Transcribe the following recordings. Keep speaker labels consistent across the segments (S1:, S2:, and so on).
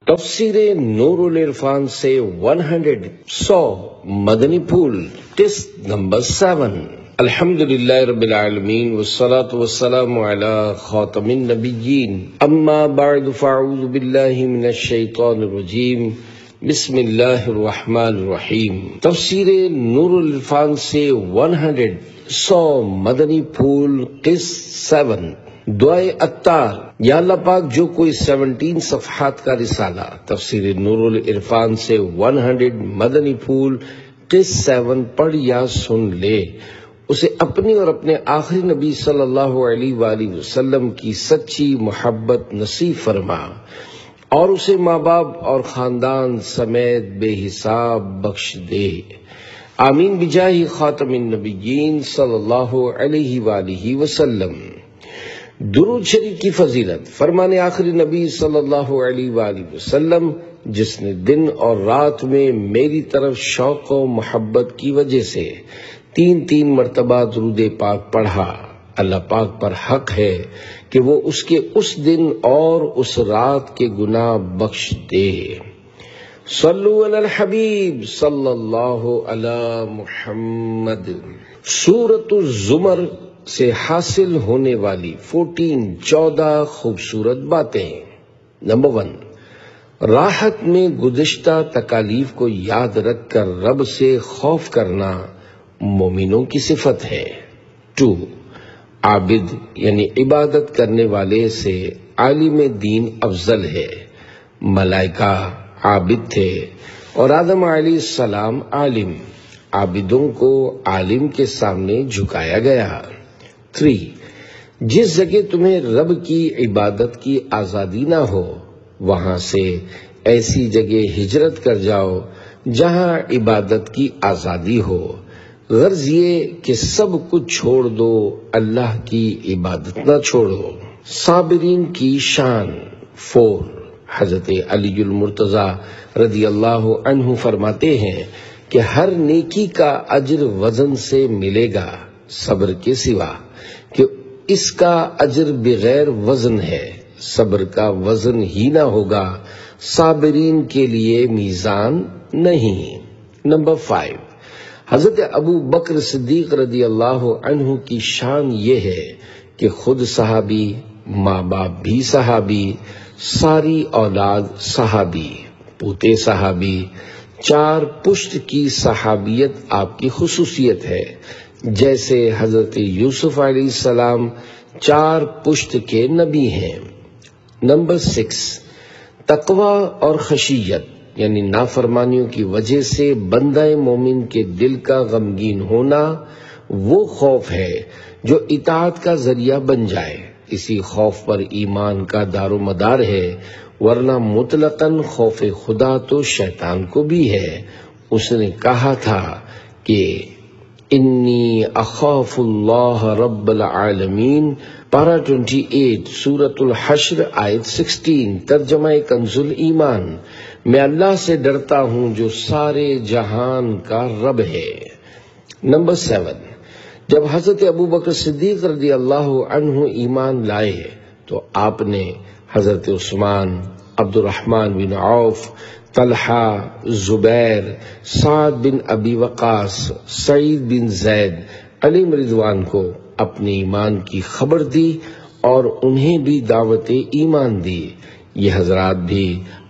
S1: تفسیر نور العرفان سے 100 مدنی پھول قسط نمبر 7۔ الحمدللہ رب العالمین والصلاة والسلام علی خاتم النبیین، اما بعد فاعوذ باللہ من الشیطان الرجیم، بسم اللہ الرحمن الرحیم۔ تفسیر نور العرفان سے 100 مدنی پھول قسط 7۔ دعائے اتار۔ یا اللہ پاک، جو کوئی 17 صفحات کا رسالہ تفسیر نور العرفان سے 100 مدنی پھول قسط 7 پڑھ یا سن لے، اسے اپنی اور اپنے آخری نبی صلی اللہ علیہ وآلہ وسلم کی سچی محبت نصیب فرما، اور اسے ماں باپ اور خاندان سمیت بے حساب بخش دے، آمین بجاہ خاتم النبیین صلی اللہ علیہ وآلہ وسلم۔ درود شریف کی فضیلت۔ فرمان آخری نبی صلی اللہ علیہ وآلہ وسلم، جس نے دن اور رات میں میری طرف شوق و محبت کی وجہ سے 3 مرتبہ درود پاک پڑھا، اللہ پاک پر حق ہے کہ وہ اس کے اس دن اور اس رات کے گناہ بخش دے۔ صلو علی الحبیب صلی اللہ علی محمد۔ سورۃ الزمر سے حاصل ہونے والی 14 خوبصورت باتیں۔ نمبر 1، راحت میں گزشتہ تکالیف کو یاد رکھ کر رب سے خوف کرنا مومنوں کی صفت ہے۔ 2، عابد یعنی عبادت کرنے والے سے عالم دین افضل ہے۔ ملائکہ عابد تھے اور آدم علیہ السلام عالم، عابدوں کو عالم کے سامنے جھکایا گیا۔ 3، جس جگہ تمہیں رب کی عبادت کی آزادی نہ ہو، وہاں سے ایسی جگہ ہجرت کر جاؤ جہاں عبادت کی آزادی ہو، غرض یہ کہ سب کچھ چھوڑ دو، اللہ کی عبادت نہ چھوڑو۔ صابرین کی شان۔ 4، حضرت علی المرتضیٰ رضی اللہ عنہ فرماتے ہیں کہ ہر نیکی کا اجر وزن سے ملے گا صبر کے سوا، کہ اس کا اجر بغیر وزن ہے، صبر کا وزن ہی نہ ہوگا، صابرین کے لیے میزان نہیں۔ نمبر 5، حضرت ابو بکر صدیق رضی اللہ عنہ کی شان یہ ہے کہ خود صحابی، ماں باپ بھی صحابی، ساری اولاد صحابی، پوتے صحابی، 4 پشت کی صحابیت آپ کی خصوصیت ہے، جیسے حضرت یوسف علیہ السلام 4 پشت کے نبی ہیں۔ نمبر 6، تقوی اور خشیت یعنی نافرمانیوں کی وجہ سے بندہ مومن کے دل کا غمگین ہونا وہ خوف ہے جو اطاعت کا ذریعہ بن جائے، اسی خوف پر ایمان کا دار و مدار ہے، ورنہ مطلقاً خوف خدا تو شیطان کو بھی ہے۔ اس نے کہا تھا کہ انی اخاف اللہ رب العالمین، پارہ 28 سورۃ الحشر آیت 16، ترجمہ کنز ایمان، میں اللہ سے ڈرتا ہوں جو سارے جہان کا رب ہے۔ نمبر 7، جب حضرت ابو بکر صدیق رضی اللہ عنہ ایمان لائے تو آپ نے حضرت عثمان، عبد الرحمن بن عوف، طلحہ، زبیر، سعد بن ابی وقاص، سعید بن زید، علی رضوان کو اپنے ایمان کی خبر دی اور انہیں بھی دعوت ایمان دی۔ یہ حضرات بھی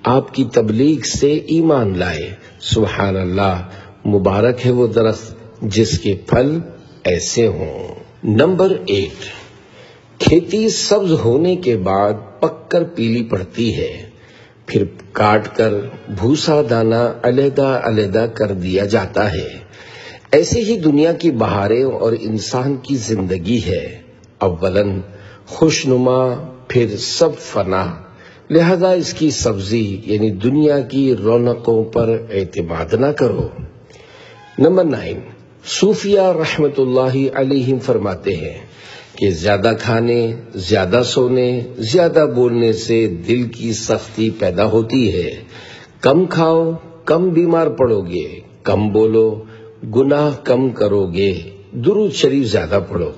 S1: آپ کی تبلیغ سے ایمان لائے۔ سبحان اللہ، مبارک ہے وہ درخت جس کے پھل ایسے ہوں۔ نمبر 8، کھیتی سبز ہونے کے بعد پک کر پیلی پڑتی ہے، پھر کاٹ کر بھوسا دانہ علیحدہ علیحدہ کر دیا جاتا ہے، ایسے ہی دنیا کی بہاریں اور انسان کی زندگی ہے، اولاً خوشنما پھر سب فنا، لہذا اس کی سبزی یعنی دنیا کی رونقوں پر اعتماد نہ کرو۔ نمبر 9، صوفیہ رحمت اللہ علیہم فرماتے ہیں کہ زیادہ کھانے، زیادہ سونے، زیادہ بولنے سے دل کی سختی پیدا ہوتی ہے، کم کھاؤ کم بیمار پڑو گے، کم بولو گناہ کم کرو گے، درود شریف زیادہ پڑھو،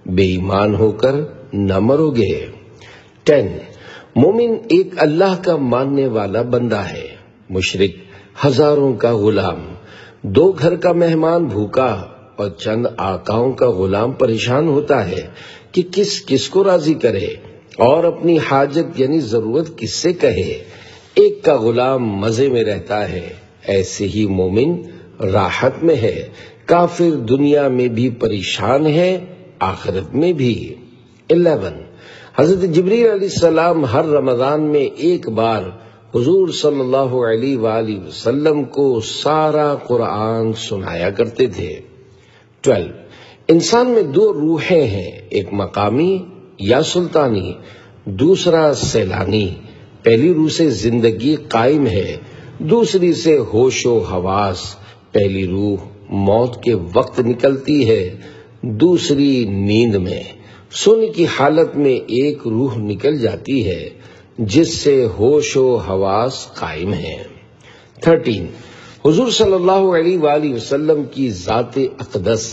S1: بے ایمان ہو کر نہ مرو گے۔ 10، مومن ایک اللہ کا ماننے والا بندہ ہے، مشرک ہزاروں کا غلام، دو گھر کا مہمان بھوکا اور چند آقاؤں کا غلام پریشان ہوتا ہے کہ کس کو راضی کرے اور اپنی حاجت یعنی ضرورت کس سے کہے۔ ایک کا غلام مزے میں رہتا ہے، ایسے ہی مومن راحت میں ہے۔ کافر دنیا میں بھی پریشان ہے، آخرت میں بھی۔ 11 حضرت جبریل علیہ السلام ہر رمضان میں ایک بار حضور صلی اللہ علیہ وآلہ وسلم کو سارا قرآن سنایا کرتے تھے۔ 12 انسان میں دو روحیں ہیں، ایک مقامی یا سلطانی، دوسرا سیلانی۔ پہلی روح سے زندگی قائم ہے، دوسری سے ہوش و حواس۔ پہلی روح موت کے وقت نکلتی ہے، دوسری نیند میں۔ سونے کی حالت میں ایک روح نکل جاتی ہے جس سے ہوش و حواس قائم ہیں۔ 13 حضور صلی اللہ علیہ وآلہ وسلم کی ذات اقدس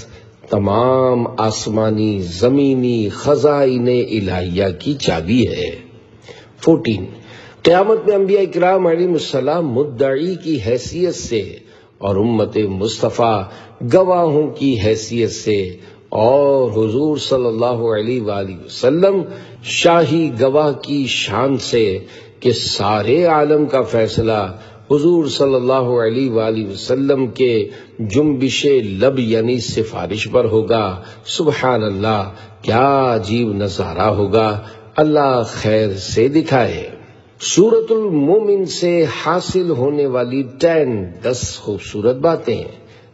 S1: تمام آسمانی زمینی خزائن الہیہ کی چابی ہے۔ 14 قیامت میں انبیاء اکرام علیہ السلام مدعی کی حیثیت سے اور امت مصطفیٰ گواہوں کی حیثیت سے، اور حضور صلی اللہ علیہ وآلہ وسلم شاہی گواہ کی شان سے کہ سارے عالم کا فیصلہ حضور صلی اللہ علیہ وآلہ وسلم کے جنبش لب یعنی سفارش پر ہوگا۔ سبحان اللہ، کیا عجیب نظارہ ہوگا، اللہ خیر سے دکھائے۔ سورۃ المومن سے حاصل ہونے والی 10 خوبصورت باتیں۔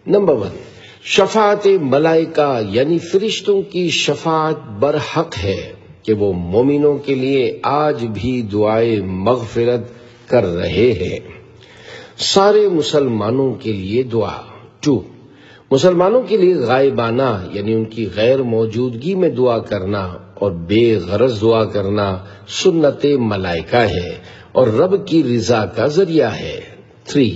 S1: نمبر 1 شفاعت ملائکہ یعنی فرشتوں کی شفاعت برحق ہے کہ وہ مومنوں کے لیے آج بھی دعائے مغفرت کر رہے ہیں۔ سارے مسلمانوں کے لیے دعا۔ 2 مسلمانوں کے لیے غائبانہ یعنی ان کی غیر موجودگی میں دعا کرنا اور بے غرض دعا کرنا سنت ملائکہ ہے اور رب کی رضا کا ذریعہ ہے۔ 3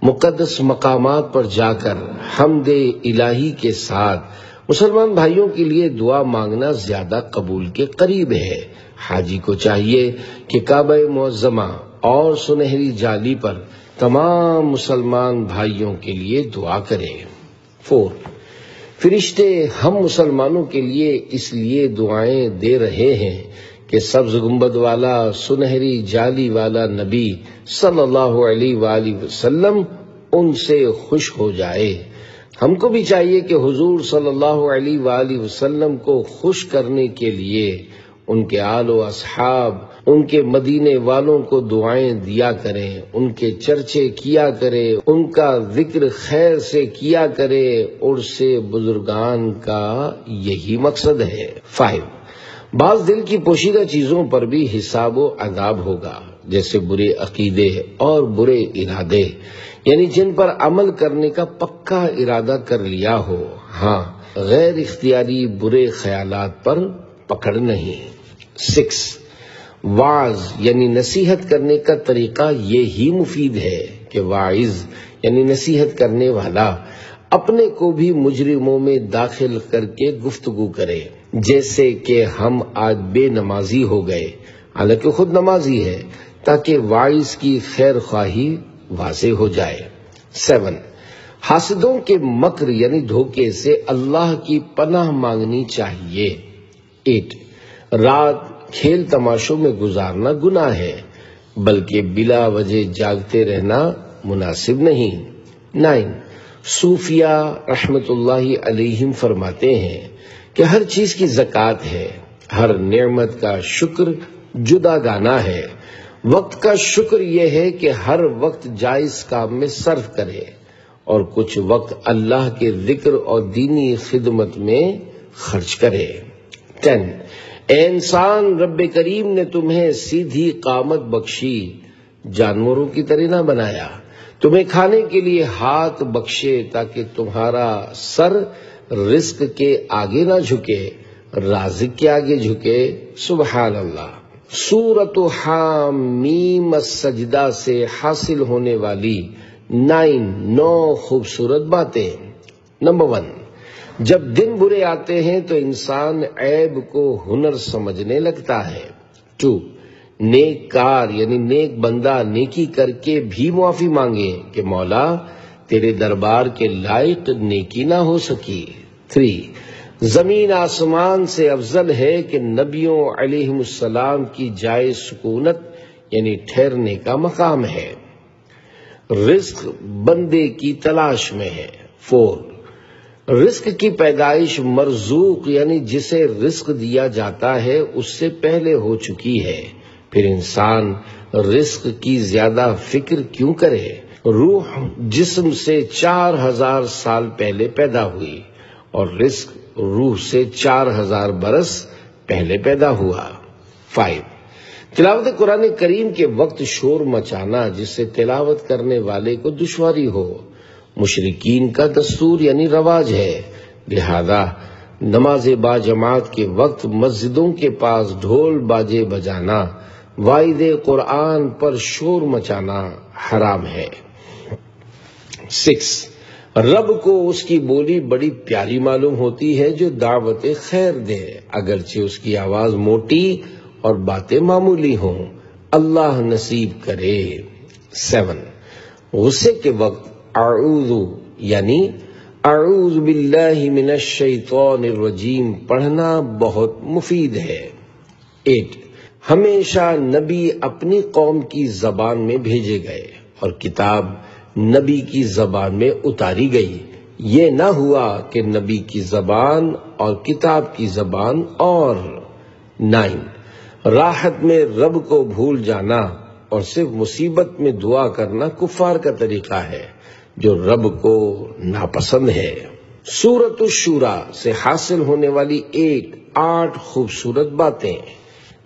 S1: مقدس مقامات پر جا کر حمد الہی کے ساتھ مسلمان بھائیوں کے لیے دعا مانگنا زیادہ قبول کے قریب ہے۔ حاجی کو چاہیے کہ کعبہ معظمہ اور سنہری جالی پر تمام مسلمان بھائیوں کے لیے دعا کرے۔ 4 فرشتے ہم مسلمانوں کے لیے اس لیے دعائیں دے رہے ہیں کہ سبز گنبد والا سنہری جالی والا نبی صلی اللہ علیہ وآلہ وسلم ان سے خوش ہو جائے۔ ہم کو بھی چاہیے کہ حضور صلی اللہ علیہ وآلہ وسلم کو خوش کرنے کے لیے ان کے آل و اصحاب، ان کے مدینے والوں کو دعائیں دیا کریں، ان کے چرچے کیا کریں، ان کا ذکر خیر سے کیا کریں، اور سے بزرگان کا یہی مقصد ہے۔ 5 بعض دل کی پوشیدہ چیزوں پر بھی حساب و عذاب ہوگا، جیسے برے عقیدے اور برے ارادے، یعنی جن پر عمل کرنے کا پکا ارادہ کر لیا ہو، ہاں غیر اختیاری برے خیالات پر پکڑ نہیں۔ 6 واعظ یعنی نصیحت کرنے کا طریقہ یہی مفید ہے کہ واعظ یعنی نصیحت کرنے والا اپنے کو بھی مجرموں میں داخل کر کے گفتگو کرے، جیسے کہ ہم آج بے نمازی ہو گئے حالانکہ خود نمازی ہے، تاکہ واعظ کی خیر خواہی واضح ہو جائے۔ 7 حاسدوں کے مکر یعنی دھوکے سے اللہ کی پناہ مانگنی چاہیے۔ 8 رات کھیل تماشوں میں گزارنا گناہ ہے، بلکہ بلا وجہ جاگتے رہنا مناسب نہیں۔ 9 صوفیہ رحمت اللہ علیہم فرماتے ہیں کہ ہر چیز کی زکوٰۃ ہے، ہر نعمت کا شکر جدا گانا ہے۔ وقت کا شکر یہ ہے کہ ہر وقت جائز کام میں صرف کرے اور کچھ وقت اللہ کے ذکر اور دینی خدمت میں خرچ کرے۔ 10 اے انسان، رب کریم نے تمہیں سیدھی قامت بخشی، جانوروں کی طرح نہ بنایا، تمہیں کھانے کے لیے ہاتھ بخشے تاکہ تمہارا سر رزق کے آگے نہ جھکے، رازق کے آگے جھکے۔ سبحان اللہ۔ سورۃ حامیم السجدہ سے حاصل ہونے والی 9 خوبصورت باتیں۔ نمبر 1 جب دن برے آتے ہیں تو انسان عیب کو ہنر سمجھنے لگتا ہے۔ 2 نیک کار یعنی نیک بندہ نیکی کر کے بھی معافی مانگے کہ مولا تیرے دربار کے لائق نیکی نہ ہو سکی۔ 3 زمین آسمان سے افضل ہے کہ نبیوں علیہم السلام کی جائے سکونت یعنی ٹھہرنے کا مقام ہے۔ رزق بندے کی تلاش میں ہے۔ 4 رزق کی پیدائش مرزوق یعنی جسے رزق دیا جاتا ہے اس سے پہلے ہو چکی ہے، پھر انسان رزق کی زیادہ فکر کیوں کرے؟ روح جسم سے 4000 سال پہلے پیدا ہوئی اور رزق روح سے 4000 برس پہلے پیدا ہوا۔ 5 تلاوت قرآن کریم کے وقت شور مچانا جس سے تلاوت کرنے والے کو دشواری ہو مشرکین کا دستور یعنی رواج ہے، لہذا نماز با جماعت کے وقت مسجدوں کے پاس ڈھول باجے بجانا، وائد قرآن پر شور مچانا حرام ہے۔ 6 رب کو اس کی بولی بڑی پیاری معلوم ہوتی ہے جو دعوت خیر دے، اگرچہ اس کی آواز موٹی اور باتیں معمولی ہوں، اللہ نصیب کرے۔ 7 غصے کے وقت اعوذ یعنی اعوذ باللہ من الشیطان الرجیم پڑھنا بہت مفید ہے۔ 8 ہمیشہ نبی اپنی قوم کی زبان میں بھیجے گئے اور کتاب نبی کی زبان میں اتاری گئی، یہ نہ ہوا کہ نبی کی زبان اور کتاب کی زبان اور۔ 9 راحت میں رب کو بھول جانا اور صرف مصیبت میں دعا کرنا کفار کا طریقہ ہے جو رب کو ناپسند ہے۔ سورۃ الشورى سے حاصل ہونے والی 8 خوبصورت باتیں۔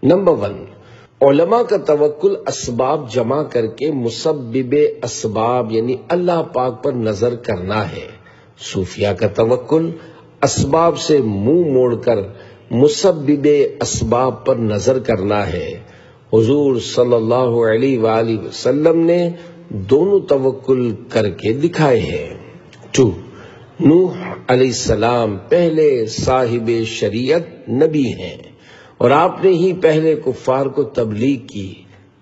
S1: نمبر 1 علماء کا توکل اسباب جمع کر کے مسبب اسباب یعنی اللہ پاک پر نظر کرنا ہے۔ صوفیہ کا توکل اسباب سے منہ موڑ کر مسبب اسباب پر نظر کرنا ہے۔ حضور صلی اللہ علیہ وآلہ وسلم نے دونوں توکل کر کے دکھائے ہیں۔ 2 نوح علیہ السلام پہلے صاحب شریعت نبی ہیں اور آپ نے ہی پہلے کفار کو تبلیغ کی،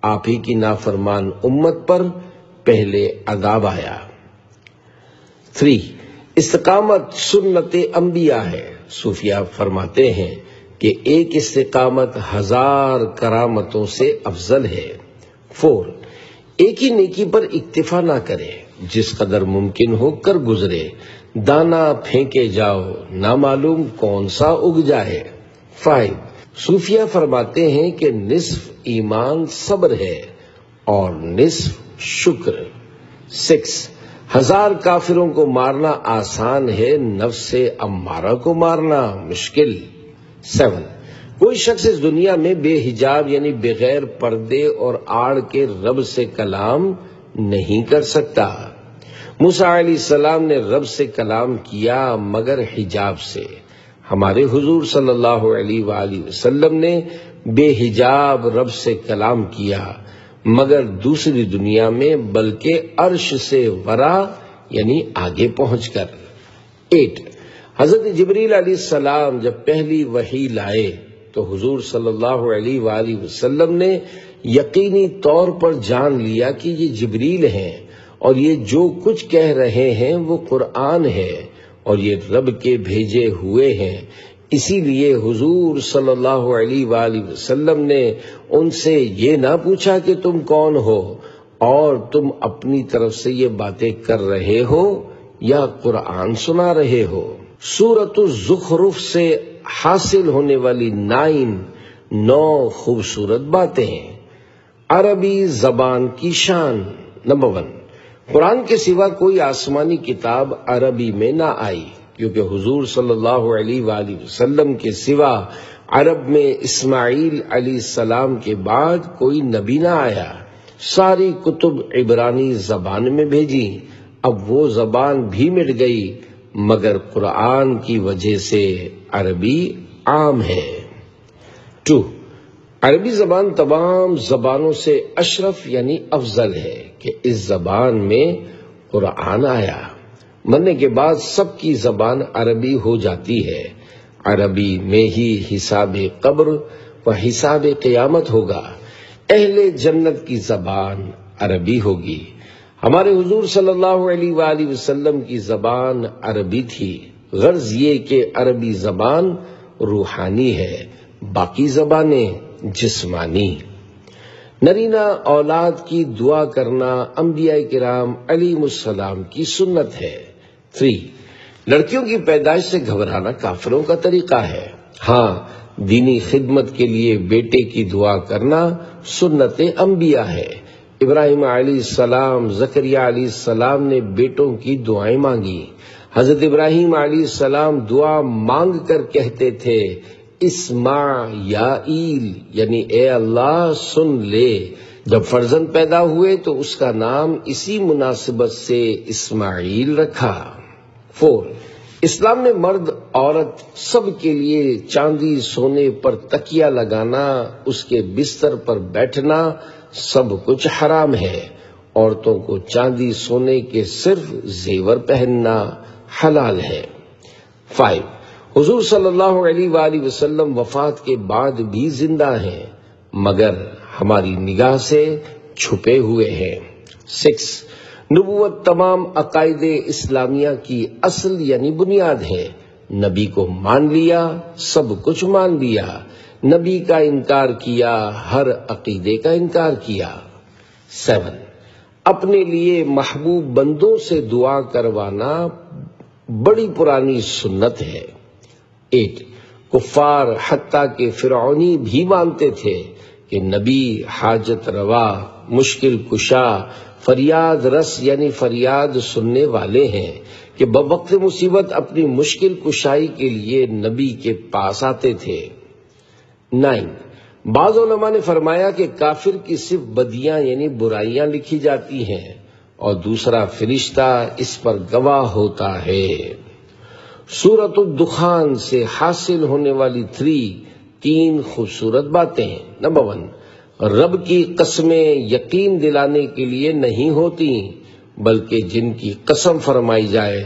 S1: آپ ہی کی نافرمان امت پر پہلے عذاب آیا۔ 3 استقامت سنت انبیاء ہے، صوفیہ فرماتے ہیں کہ ایک استقامت 1000 کرامتوں سے افضل ہے۔ 4 ایک ہی نیکی پر اکتفا نہ کرے، جس قدر ممکن ہو کر گزرے، دانا پھینکے جاؤ نہ معلوم کون سا اگ جائے۔ 5 صوفیہ فرماتے ہیں کہ نصف ایمان صبر ہے اور نصف شکر۔ 6 1000 کافروں کو مارنا آسان ہے، نفس امارہ کو مارنا مشکل۔ 7 کوئی شخص اس دنیا میں بے حجاب یعنی بغیر پردے اور آڑ کے رب سے کلام نہیں کر سکتا۔ موسیٰ علیہ السلام نے رب سے کلام کیا مگر حجاب سے، ہمارے حضور صلی اللہ علیہ وآلہ وسلم نے بے حجاب رب سے کلام کیا مگر دوسری دنیا میں، بلکہ عرش سے ورا یعنی آگے پہنچ کر۔ 8 حضرت جبریل علیہ السلام جب پہلی وحی لائے تو حضور صلی اللہ علیہ وآلہ وسلم نے یقینی طور پر جان لیا کہ یہ جبریل ہیں اور یہ جو کچھ کہہ رہے ہیں وہ قرآن ہے اور یہ رب کے بھیجے ہوئے ہیں، اسی لیے حضور صلی اللہ علیہ وآلہ وسلم نے ان سے یہ نہ پوچھا کہ تم کون ہو اور تم اپنی طرف سے یہ باتیں کر رہے ہو یا قرآن سنا رہے ہو۔ سورۃ الزخرف سے حاصل ہونے والی 9 خوبصورت باتیں۔ عربی زبان کی شان۔ نمبر 1 قرآن کے سوا کوئی آسمانی کتاب عربی میں نہ آئی، کیونکہ حضور صلی اللہ علیہ وآلہ وسلم کے سوا عرب میں اسماعیل علیہ السلام کے بعد کوئی نبی نہ آیا۔ ساری کتب عبرانی زبان میں بھیجی، اب وہ زبان بھی مٹ گئی مگر قرآن کی وجہ سے عربی عام ہے۔ 2 عربی زبان تمام زبانوں سے اشرف یعنی افضل ہے کہ اس زبان میں قرآن آیا، مرنے کے بعد سب کی زبان عربی ہو جاتی ہے، عربی میں ہی حساب قبر و حساب قیامت ہوگا، اہل جنت کی زبان عربی ہوگی۔ ہمارے حضور صلی اللہ علیہ وآلہ وسلم کی زبان عربی تھی۔ غرض یہ کہ عربی زبان روحانی ہے، باقی زبانیں جسمانی۔ نرینہ اولاد کی دعا کرنا انبیاء کرام علیہم السلام کی سنت ہے۔ 3. لڑکیوں کی پیدائش سے گھبرانا کافروں کا طریقہ ہے۔ ہاں، دینی خدمت کے لیے بیٹے کی دعا کرنا سنت انبیاء ہے۔ ابراہیم علیہ السلام، زکریا علیہ السلام نے بیٹوں کی دعائیں مانگی۔ حضرت ابراہیم علیہ السلام دعا مانگ کر کہتے تھے اسمع یا ایل، یعنی اے اللہ سن لے۔ جب فرزند پیدا ہوئے تو اس کا نام اسی مناسبت سے اسماعیل رکھا۔ 4. اسلام نے مرد عورت سب کے لیے چاندی سونے پر تکیہ لگانا، اس کے بستر پر بیٹھنا سب کچھ حرام ہے۔ عورتوں کو چاندی سونے کے صرف زیور پہننا حلال ہے۔ 5. حضور صلی اللہ علیہ وآلہ وسلم وفات کے بعد بھی زندہ ہیں، مگر ہماری نگاہ سے چھپے ہوئے ہیں۔ 6. نبوت تمام عقائد اسلامیہ کی اصل یعنی بنیاد ہے۔ نبی کو مان لیا، سب کچھ مان لیا۔ نبی کا انکار کیا، ہر عقیدے کا انکار کیا۔ 7. اپنے لیے محبوب بندوں سے دعا کروانا بڑی پرانی سنت ہے۔ 8. کفار حتیٰ کہ فرعونی بھی مانتے تھے کہ نبی حاجت روا، مشکل کشا، فریاد رس یعنی فریاد سننے والے ہیں، کہ بوقت مصیبت اپنی مشکل کشائی کے لیے نبی کے پاس آتے تھے۔ 9. بعض علماء نے فرمایا کہ کافر کی صرف بدیاں یعنی برائیاں لکھی جاتی ہیں اور دوسرا فرشتہ اس پر گواہ ہوتا ہے۔ سورۃ الدخان سے حاصل ہونے والی 3 خوبصورت باتیں۔ نمبر 1، رب کی قسمیں یقین دلانے کے لیے نہیں ہوتی، بلکہ جن کی قسم فرمائی جائے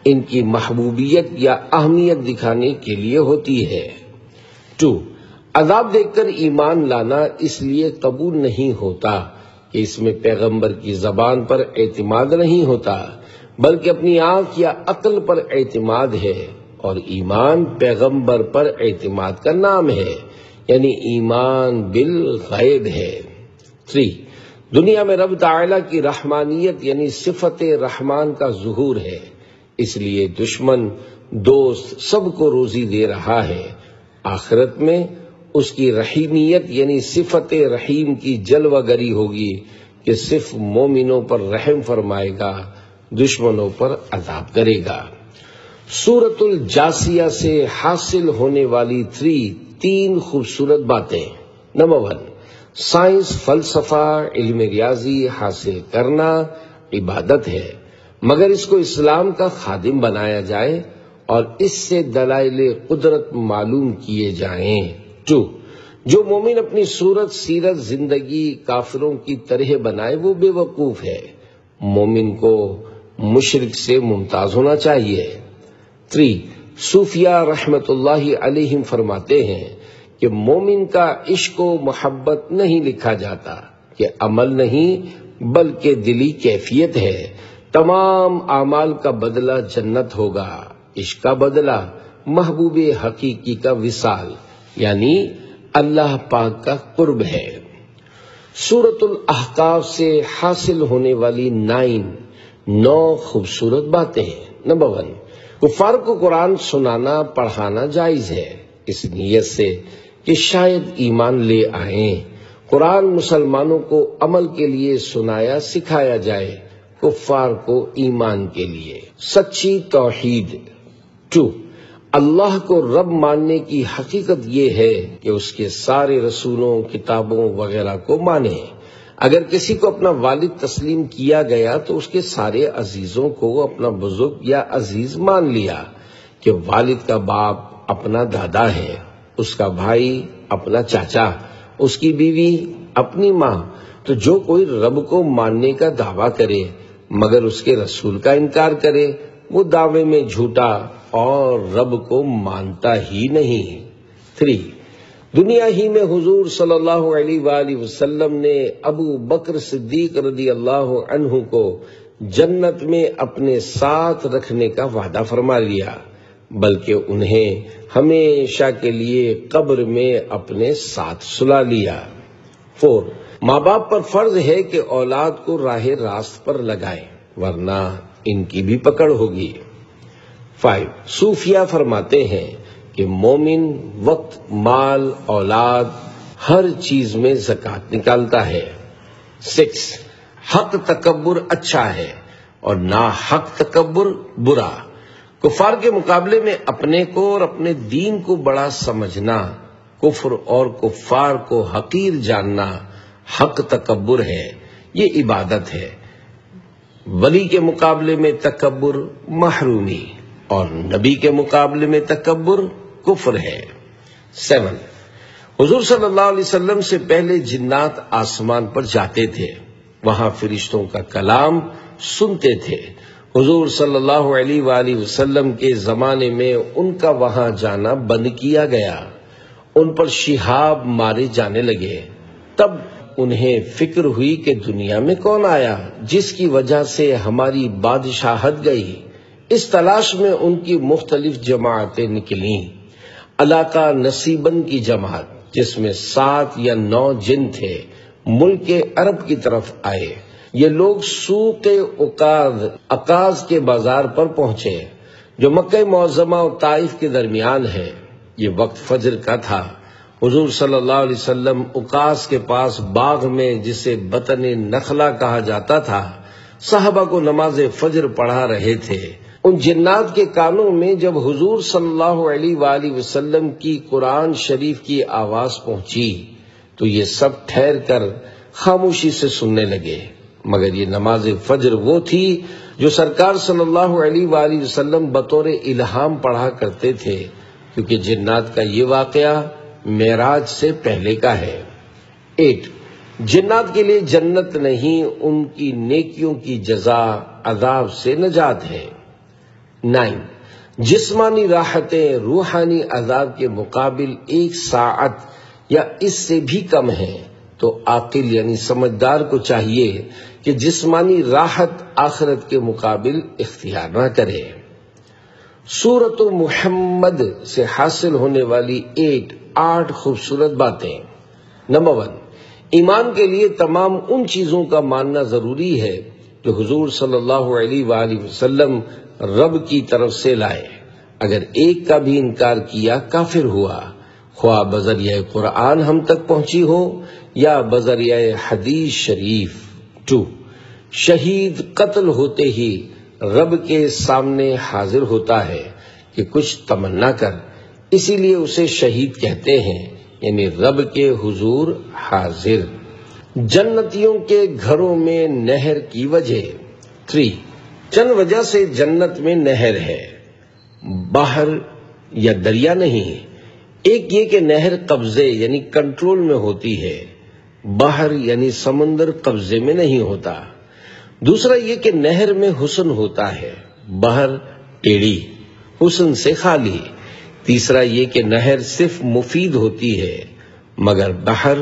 S1: ان کی محبوبیت یا اہمیت دکھانے کے لیے ہوتی ہے۔ 2، عذاب دیکھ کر ایمان لانا اس لیے قبول نہیں ہوتا کہ اس میں پیغمبر کی زبان پر اعتماد نہیں ہوتا، بلکہ اپنی آنکھ یا عقل پر اعتماد ہے، اور ایمان پیغمبر پر اعتماد کا نام ہے، یعنی ایمان بالغیب ہے۔ 3، دنیا میں رب تعالیٰ کی رحمانیت یعنی صفت رحمان کا ظہور ہے، اس لیے دشمن دوست سب کو روزی دے رہا ہے۔ آخرت میں اس کی رحیمیت یعنی صفت رحیم کی جلوہ گری ہوگی کہ صرف مومنوں پر رحم فرمائے گا، دشمنوں پر عذاب کرے گا۔ سورۃ الجاثیہ سے حاصل ہونے والی 3 خوبصورت باتیں۔ نمبر 1، سائنس، فلسفہ، علم ریاضی حاصل کرنا عبادت ہے، مگر اس کو اسلام کا خادم بنایا جائے اور اس سے دلائل قدرت معلوم کیے جائیں۔ 2، جو مومن اپنی صورت، سیرت، زندگی کافروں کی طرح بنائے وہ بے وقوف ہے، مومن کو مشرک سے ممتاز ہونا چاہیے۔ 3، صوفیہ رحمت اللہ علیہم فرماتے ہیں کہ مومن کا عشق و محبت نہیں لکھا جاتا، کہ عمل نہیں بلکہ دلی کیفیت ہے، تمام اعمال کا بدلہ جنت ہوگا، عشق کا بدلہ محبوب حقیقی کا وصال یعنی اللہ پاک کا قرب ہے۔ سورۃ الاحقاف سے حاصل ہونے والی 9 خوبصورت باتیں۔ نمبر 1، کفار کو قرآن سنانا پڑھانا جائز ہے، اس نیت سے کہ شاید ایمان لے آئیں۔ قرآن مسلمانوں کو عمل کے لیے سنایا سکھایا جائے، کفار کو ایمان کے لیے۔ سچی توحید۔ 2، اللہ کو رب ماننے کی حقیقت یہ ہے کہ اس کے سارے رسولوں، کتابوں وغیرہ کو مانے۔ اگر کسی کو اپنا والد تسلیم کیا گیا تو اس کے سارے عزیزوں کو اپنا بزرگ یا عزیز مان لیا، کہ والد کا باپ اپنا دادا ہے، اس کا بھائی اپنا چاچا، اس کی بیوی اپنی ماں۔ تو جو کوئی رب کو ماننے کا دعویٰ کرے مگر اس کے رسول کا انکار کرے، وہ دعوے میں جھوٹا اور رب کو مانتا ہی نہیں۔ 3، دنیا ہی میں حضور صلی اللہ علیہ وآلہ وسلم نے ابو بکر صدیق رضی اللہ عنہ کو جنت میں اپنے ساتھ رکھنے کا وعدہ فرما لیا، بلکہ انہیں ہمیشہ کے لیے قبر میں اپنے ساتھ سلا لیا۔ 4، ماں باپ پر فرض ہے کہ اولاد کو راہ راست پر لگائیں، ورنہ ان کی بھی پکڑ ہوگی۔ 5، صوفیہ فرماتے ہیں کہ مومن وقت، مال، اولاد، ہر چیز میں زکوٰۃ نکالتا ہے۔ 6، حق تکبر اچھا ہے اور ناحق تکبر برا۔ کفار کے مقابلے میں اپنے کو اور اپنے دین کو بڑا سمجھنا، کفر اور کفار کو حقیر جاننا حق تکبر ہے، یہ عبادت ہے۔ ولی کے مقابلے میں تکبر محرومی اور نبی کے مقابلے میں تکبر کفر ہے۔ 7، حضور صلی اللہ علیہ وسلم سے پہلے جنات آسمان پر جاتے تھے، وہاں فرشتوں کا کلام سنتے تھے۔ حضور صلی اللہ علیہ وآلہ وسلم کے زمانے میں ان کا وہاں جانا بند کیا گیا، ان پر شہاب مارے جانے لگے۔ تب انہیں فکر ہوئی کہ دنیا میں کون آیا جس کی وجہ سے ہماری بادشاہت گئی۔ اس تلاش میں ان کی مختلف جماعتیں نکلیں۔ علاقہ نصیبن کی جماعت، جس میں 7 یا 9 جن تھے، ملک عرب کی طرف آئے۔ یہ لوگ سوق عکاظ کے بازار پر پہنچے، جو مکہ معظمہ اور طائف کے درمیان ہے۔ یہ وقت فجر کا تھا۔ حضور صلی اللہ علیہ وسلم عکاظ کے پاس باغ میں، جسے بطن نخلا کہا جاتا تھا، صحابہ کو نماز فجر پڑھا رہے تھے۔ ان جنات کے کانوں میں جب حضور صلی اللہ علیہ وآلہ وسلم کی قرآن شریف کی آواز پہنچی تو یہ سب ٹھہر کر خاموشی سے سننے لگے، مگر یہ نماز فجر وہ تھی جو سرکار صلی اللہ علیہ وآلہ وسلم بطور الہام پڑھا کرتے تھے، کیونکہ جنات کا یہ واقعہ معراج سے پہلے کا ہے۔ 8، جنات کے لیے جنت نہیں، ان کی نیکیوں کی جزا عذاب سے نجات ہے۔ 9، جسمانی راحتیں روحانی عذاب کے مقابل 1 ساعت یا اس سے بھی کم ہیں، تو عاقل یعنی سمجھدار کو چاہیے کہ جسمانی راحت آخرت کے مقابل اختیار نہ کرے۔ سورۃ محمد سے حاصل ہونے والی 8 خوبصورت باتیں۔ نمبر 1، ایمان کے لیے تمام ان چیزوں کا ماننا ضروری ہے جو حضور صلی اللہ علیہ وآلہ وسلم رب کی طرف سے لائے۔ اگر ایک کا بھی انکار کیا کافر ہوا، خواہ بذریعہ قرآن ہم تک پہنچی ہو یا بذریعہ حدیث شریف۔ 2، شہید قتل ہوتے ہی رب کے سامنے حاضر ہوتا ہے کہ کچھ تمنا کر، اسی لیے اسے شہید کہتے ہیں، یعنی رب کے حضور حاضر۔ جنتیوں کے گھروں میں نہر کی وجہ۔ 3، چند وجہ سے جنت میں نہر ہے، بحر یا دریا نہیں۔ ایک یہ کہ نہر قبضے یعنی کنٹرول میں ہوتی ہے، بحر یعنی سمندر قبضے میں نہیں ہوتا۔ دوسرا یہ کہ نہر میں حسن ہوتا ہے، بحر ٹیڑھی، حسن سے خالی۔ تیسرا یہ کہ نہر صرف مفید ہوتی ہے، مگر بحر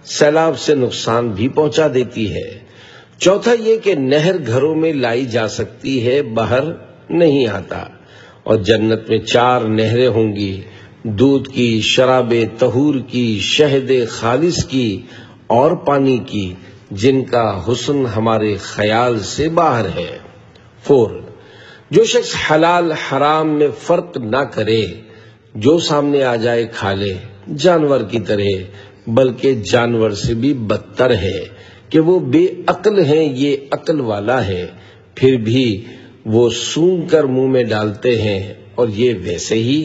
S1: سیلاب سے نقصان بھی پہنچا دیتی ہے۔ چوتھا یہ کہ نہر گھروں میں لائی جا سکتی ہے، بحر نہیں آتا۔ اور جنت میں 4 نہریں ہوں گی، دودھ کی، شراب طہور کی، شہد خالص کی اور پانی کی، جن کا حسن ہمارے خیال سے باہر ہے۔ 4، جو شخص حلال حرام میں فرق نہ کرے، جو سامنے آ جائے کھا لے، جانور کی طرح، بلکہ جانور سے بھی بدتر ہے کہ وہ بے عقل ہیں، یہ عقل والا ہے، پھر بھی وہ سونگھ کر منہ میں ڈالتے ہیں، اور یہ ویسے ہی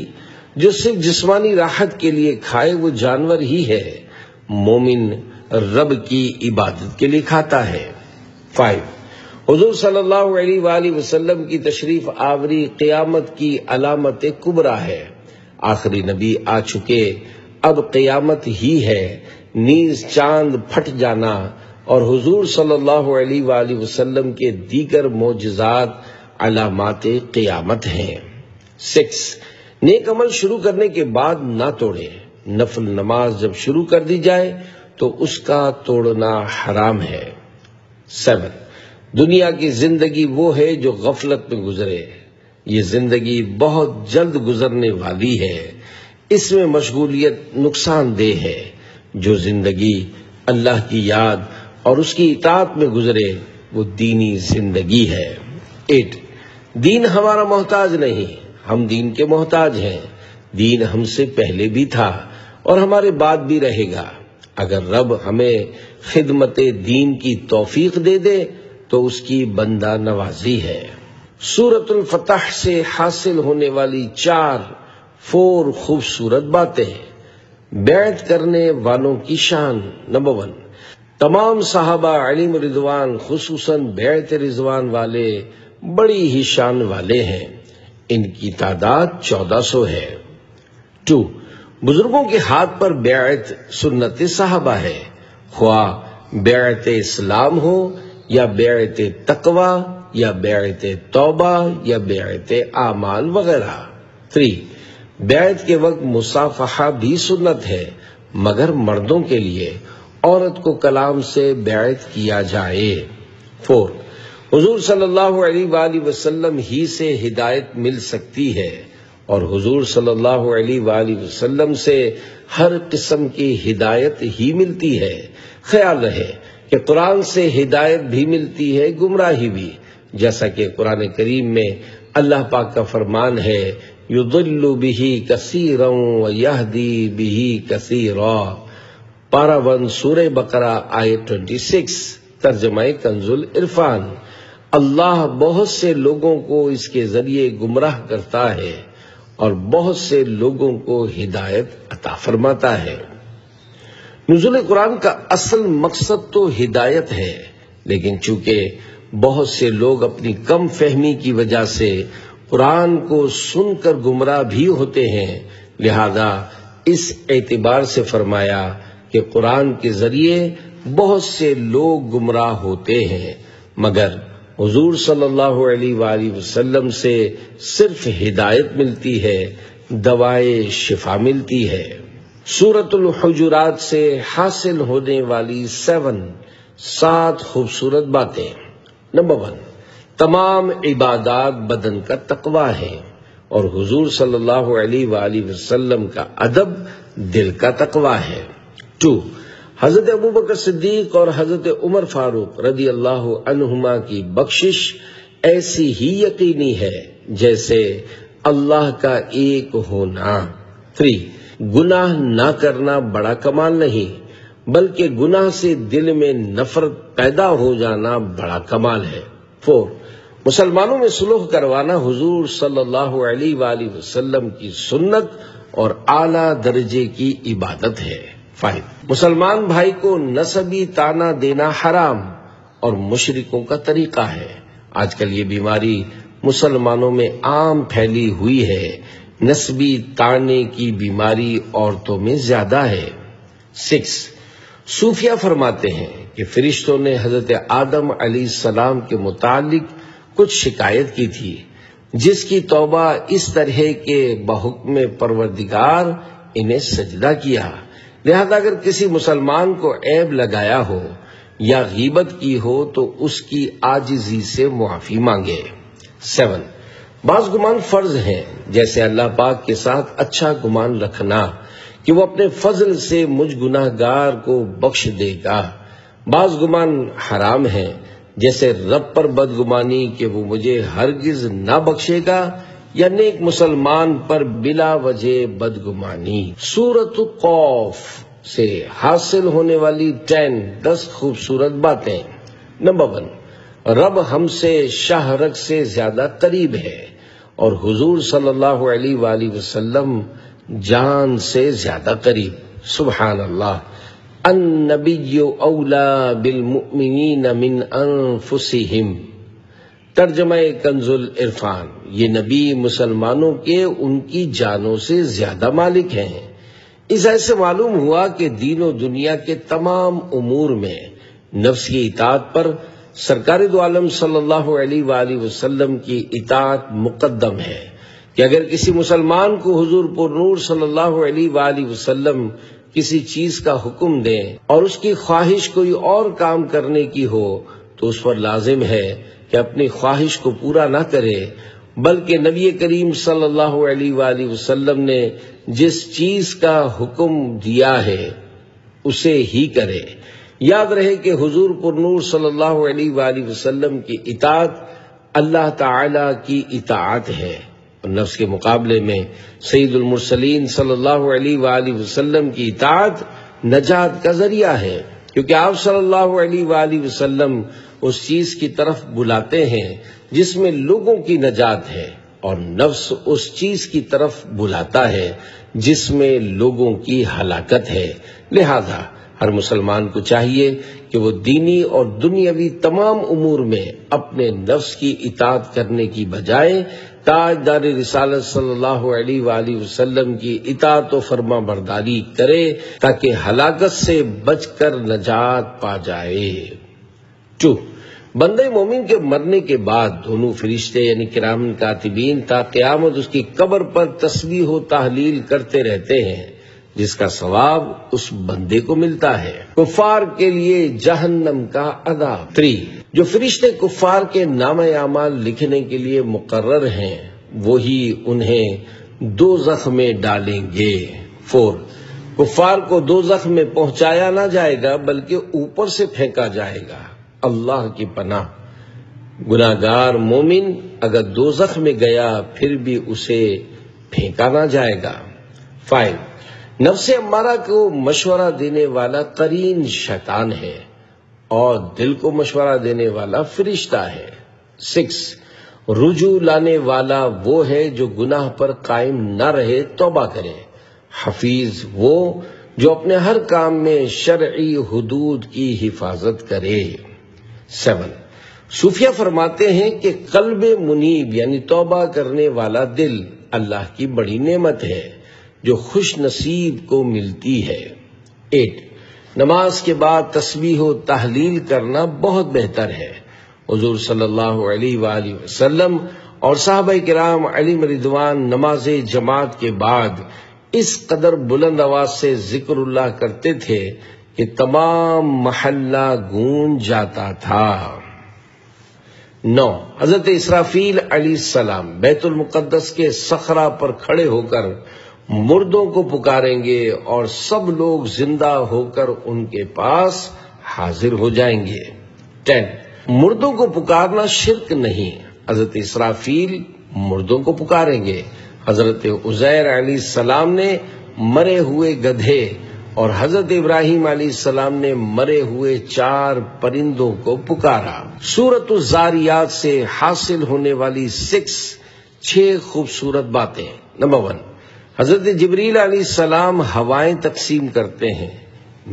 S1: جو صرف جسمانی راحت کے لیے کھائے وہ جانور ہی ہے۔ مومن رب کی عبادت کے لیے کھاتا ہے۔ 5، حضور صلی اللہ علیہ وآلہ وسلم کی تشریف آوری قیامت کی علامت کبریٰ ہے۔ آخری نبی آ چکے، اب قیامت ہی ہے، نیز چاند پھٹ جانا اور حضور صلی اللہ علیہ وآلہ وسلم کے دیگر معجزات علامات قیامت ہیں۔ 6، نیک عمل شروع کرنے کے بعد نہ توڑے، نفل نماز جب شروع کر دی جائے تو اس کا توڑنا حرام ہے۔ 7 دنیا کی زندگی وہ ہے جو غفلت میں گزرے، یہ زندگی بہت جلد گزرنے والی ہے، اس میں مشغولیت نقصان دہ ہے۔ جو زندگی اللہ کی یاد اور اس کی اطاعت میں گزرے وہ دینی زندگی ہے۔ 8 دین ہمارا محتاج نہیں، ہم دین کے محتاج ہیں۔ دین ہم سے پہلے بھی تھا اور ہمارے بعد بھی رہے گا۔ اگر رب ہمیں خدمت دین کی توفیق دے دے تو اس کی بندہ نوازی ہے۔ سورۃ الفتح سے حاصل ہونے والی 4 خوبصورت باتیں۔ بیعت کرنے والوں کی شان۔ نمبر 1 تمام صحابہ علیہم رضوان خصوصاً بیعت رضوان والے بڑی ہی شان والے ہیں، ان کی تعداد 1400 ہے۔ 2 بزرگوں کے ہاتھ پر بیعت سنت صحابہ ہے، خواہ بیعت اسلام ہو یا بیعت تقوی یا بیعت توبہ یا بیعت اعمال وغیرہ۔ 3 بیعت کے وقت مصافحہ بھی سنت ہے مگر مردوں کے لیے، عورت کو کلام سے بیعت کیا جائے۔ 4 حضور صلی اللہ علیہ وآلہ وسلم ہی سے ہدایت مل سکتی ہے اور حضور صلی اللہ علیہ وآلہ وسلم سے ہر قسم کی ہدایت ہی ملتی ہے۔ خیال رہے کہ قرآن سے ہدایت بھی ملتی ہے، گمراہی بھی، جیسا کہ قرآن کریم میں اللہ پاک کا فرمان ہے یضل بہ کثیرا ویہدی بہ کثیرا۔ پارہ 1 سورہ بقرہ آیت 26، ترجمہ کنز العرفان۔ اللہ بہت سے لوگوں کو اس کے ذریعے گمراہ کرتا ہے اور بہت سے لوگوں کو ہدایت عطا فرماتا ہے۔ نزول قرآن کا اصل مقصد تو ہدایت ہے، لیکن چونکہ بہت سے لوگ اپنی کم فہمی کی وجہ سے قرآن کو سن کر گمراہ بھی ہوتے ہیں، لہذا اس اعتبار سے فرمایا کہ قرآن کے ذریعے بہت سے لوگ گمراہ ہوتے ہیں، مگر حضور صلی اللہ علیہ وآلہ وسلم سے صرف ہدایت ملتی ہے، دوائے شفا ملتی ہے۔ سورۃ الحجرات سے حاصل ہونے والی 7 خوبصورت باتیں۔ نمبر 1 تمام عبادات بدن کا تقوی ہے اور حضور صلی اللہ علیہ وآلہ وسلم کا ادب دل کا تقوی ہے۔ 2 حضرت ابوبکر صدیق اور حضرت عمر فاروق رضی اللہ عنہما کی بخشش ایسی ہی یقینی ہے جیسے اللہ کا ایک ہونا۔ 3 گناہ نہ کرنا بڑا کمال نہیں بلکہ گناہ سے دل میں نفرت پیدا ہو جانا بڑا کمال ہے۔ 4 مسلمانوں میں صلح کروانا حضور صلی اللہ علیہ وآلہ وسلم کی سنت اور اعلیٰ درجے کی عبادت ہے۔ 5 مسلمان بھائی کو نسبی طعنہ دینا حرام اور مشرکوں کا طریقہ ہے۔ آج کل یہ بیماری مسلمانوں میں عام پھیلی ہوئی ہے، نسبی طعنے کی بیماری عورتوں میں زیادہ ہے۔ 6 صوفیہ فرماتے ہیں کہ فرشتوں نے حضرت آدم علیہ السلام کے متعلق کچھ شکایت کی تھی، جس کی توبہ اس طرح کے بحکم پروردگار انہیں سجدہ کیا، لہذا اگر کسی مسلمان کو عیب لگایا ہو یا غیبت کی ہو تو اس کی عاجزی سے معافی مانگے۔ 7 بعض گمان فرض ہیں، جیسے اللہ پاک کے ساتھ اچھا گمان رکھنا کہ وہ اپنے فضل سے مجھ گناہ گار کو بخش دے گا۔ بعض گمان حرام ہیں، جیسے رب پر بدگمانی کہ وہ مجھے ہرگز نہ بخشے گا، یا نیک مسلمان پر بلا وجہ بدگمانی۔ سورۃ قاف سے حاصل ہونے والی 10 خوبصورت باتیں۔ نمبر 1 رب ہم سے شاہ رگ سے زیادہ قریب ہے اور حضور صلی اللہ علیہ وآلہ وسلم جان سے زیادہ قریب۔ سبحان اللہ۔ النبی اولا بالمؤمنین من انفسہم۔ ترجمہ کنز العرفان۔ یہ نبی مسلمانوں کے ان کی جانوں سے زیادہ مالک ہیں۔ اس ایسے معلوم ہوا کہ دین و دنیا کے تمام امور میں نفس کی اطاعت پر سرکار دو عالم صلی اللہ علیہ وآلہ وسلم کی اطاعت مقدم ہے، کہ اگر کسی مسلمان کو حضور پر نور صلی اللہ علیہ وآلہ وسلم کسی چیز کا حکم دیں اور اس کی خواہش کوئی اور کام کرنے کی ہو تو اس پر لازم ہے کہ اپنی خواہش کو پورا نہ کرے، بلکہ نبی کریم صلی اللہ علیہ وآلہ وسلم نے جس چیز کا حکم دیا ہے اسے ہی کرے۔ یاد رہے کہ حضور پر نور صلی اللہ علیہ وآلہ وسلم کی اطاعت اللہ تعالی کی اطاعت ہے، اور نفس کے مقابلے میں سید المرسلین صلی اللہ علیہ وآلہ وسلم کی اطاعت نجات کا ذریعہ ہے، کیونکہ آپ صلی اللہ علیہ وآلہ وسلم اس چیز کی طرف بلاتے ہیں جس میں لوگوں کی نجات ہے، اور نفس اس چیز کی طرف بلاتا ہے جس میں لوگوں کی ہلاکت ہے۔ لہذا ہر مسلمان کو چاہیے کہ وہ دینی اور دنیاوی تمام امور میں اپنے نفس کی اطاعت کرنے کی بجائے تاجدار رسالت صلی اللہ علیہ وآلہ وسلم کی اطاعت و فرما برداری کرے تاکہ ہلاکت سے بچ کر نجات پا جائے۔ 2. بندے مومن کے مرنے کے بعد دونوں فرشتے یعنی کرام کاتبین تا قیامت اس کی قبر پر تسبیح و تحلیل کرتے رہتے ہیں، جس کا ثواب اس بندے کو ملتا ہے۔ کفار کے لیے جہنم کا عذاب۔ 3. جو فرشتے کفار کے نامہ اعمال لکھنے کے لیے مقرر ہیں وہی انہیں دوزخ میں ڈالیں گے۔ 4. کفار کو دوزخ میں پہنچایا نہ جائے گا بلکہ اوپر سے پھینکا جائے گا۔ اللہ کی پناہ، گناہگار مومن اگر دوزخ میں گیا پھر بھی اسے پھینکا نہ جائے گا۔ 5. نفس امارہ کو مشورہ دینے والا قرین شیطان ہے اور دل کو مشورہ دینے والا فرشتہ ہے۔ 6. رجوع لانے والا وہ ہے جو گناہ پر قائم نہ رہے، توبہ کرے۔ حفیظ وہ جو اپنے ہر کام میں شرعی حدود کی حفاظت کرے۔ 7. صوفیہ فرماتے ہیں کہ قلب منیب یعنی توبہ کرنے والا دل اللہ کی بڑی نعمت ہے جو خوش نصیب کو ملتی ہے۔ 8. نماز کے بعد تسبیح و تحلیل کرنا بہت بہتر ہے۔ حضور صلی اللہ علیہ وآلہ وسلم اور صحابہ کرام علیہم رضوان نماز جماعت کے بعد اس قدر بلند آواز سے ذکر اللہ کرتے تھے کہ تمام محلہ گونج جاتا تھا۔ 9. حضرت اسرافیل علیہ السلام بیت المقدس کے صخرہ پر کھڑے ہو کر مردوں کو پکاریں گے اور سب لوگ زندہ ہو کر ان کے پاس حاضر ہو جائیں گے۔ 10. مردوں کو پکارنا شرک نہیں، حضرت اسرافیل مردوں کو پکاریں گے۔ حضرت عزیر علیہ السلام نے مرے ہوئے گدھے اور حضرت ابراہیم علیہ السلام نے مرے ہوئے 4 پرندوں کو پکارا۔ سورۃ الزاریات سے حاصل ہونے والی 6 خوبصورت باتیں۔ نمبر 1، حضرت جبریل علیہ السلام ہوائیں تقسیم کرتے ہیں،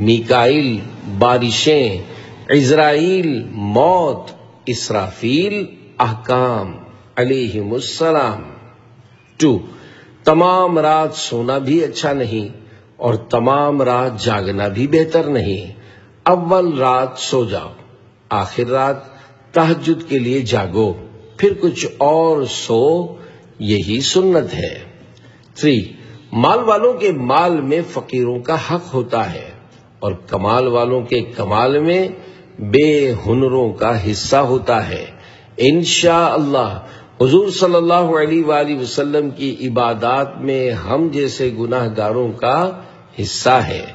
S1: میکائیل بارشیں، عزرائیل موت، اسرافیل احکام علیہم السلام۔ 2، تمام رات سونا بھی اچھا نہیں اور تمام رات جاگنا بھی بہتر نہیں۔ اول رات سو جاؤ، آخر رات تہجد کے لیے جاگو، پھر کچھ اور سو، یہی سنت ہے۔ 3، مال والوں کے مال میں فقیروں کا حق ہوتا ہے اور کمال والوں کے کمال میں بے ہنروں کا حصہ ہوتا ہے۔ انشاءاللہ حضور صلی اللہ علیہ وآلہ وسلم کی عبادات میں ہم جیسے گناہ گاروں کا حصہ ہے۔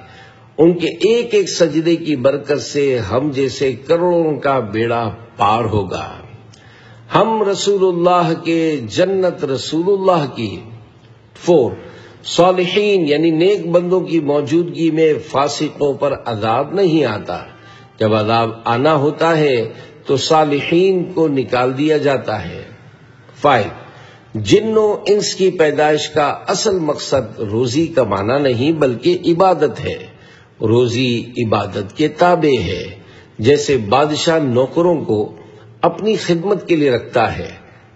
S1: ان کے ایک ایک سجدے کی برکت سے ہم جیسے کروڑوں کا بیڑا پار ہوگا۔ ہم رسول اللہ کے، جنت رسول اللہ کی۔ 4، صالحین یعنی نیک بندوں کی موجودگی میں فاسقوں پر عذاب نہیں آتا۔ جب عذاب آنا ہوتا ہے تو صالحین کو نکال دیا جاتا ہے۔ 5، جن و انس کی پیدائش کا اصل مقصد روزی کمانا نہیں بلکہ عبادت ہے۔ روزی عبادت کے تابع ہے، جیسے بادشاہ نوکروں کو اپنی خدمت کے لیے رکھتا ہے،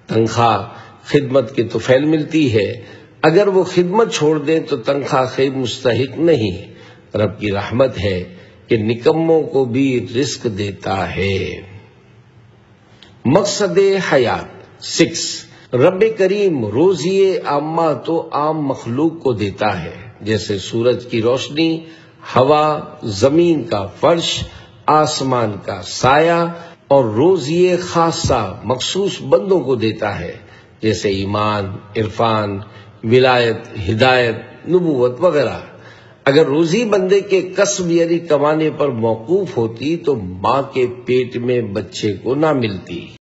S1: تنخواہ خدمت کے طفیل ملتی ہے، اگر وہ خدمت چھوڑ دیں تو تنخواہ خیر مستحق نہیں۔ رب کی رحمت ہے کہ نکموں کو بھی رزق دیتا ہے۔ مقصد حیات۔ 6، رب کریم روزی عامہ تو عام مخلوق کو دیتا ہے، جیسے سورج کی روشنی، ہوا، زمین کا فرش، آسمان کا سایہ، اور روزی خاصہ مخصوص بندوں کو دیتا ہے، جیسے ایمان، عرفان، ولایت، ہدایت، نبوت وغیرہ۔ اگر روزی بندے کے کسب یعنی کمانے پر موقوف ہوتی تو ماں کے پیٹ میں بچے کو نہ ملتی۔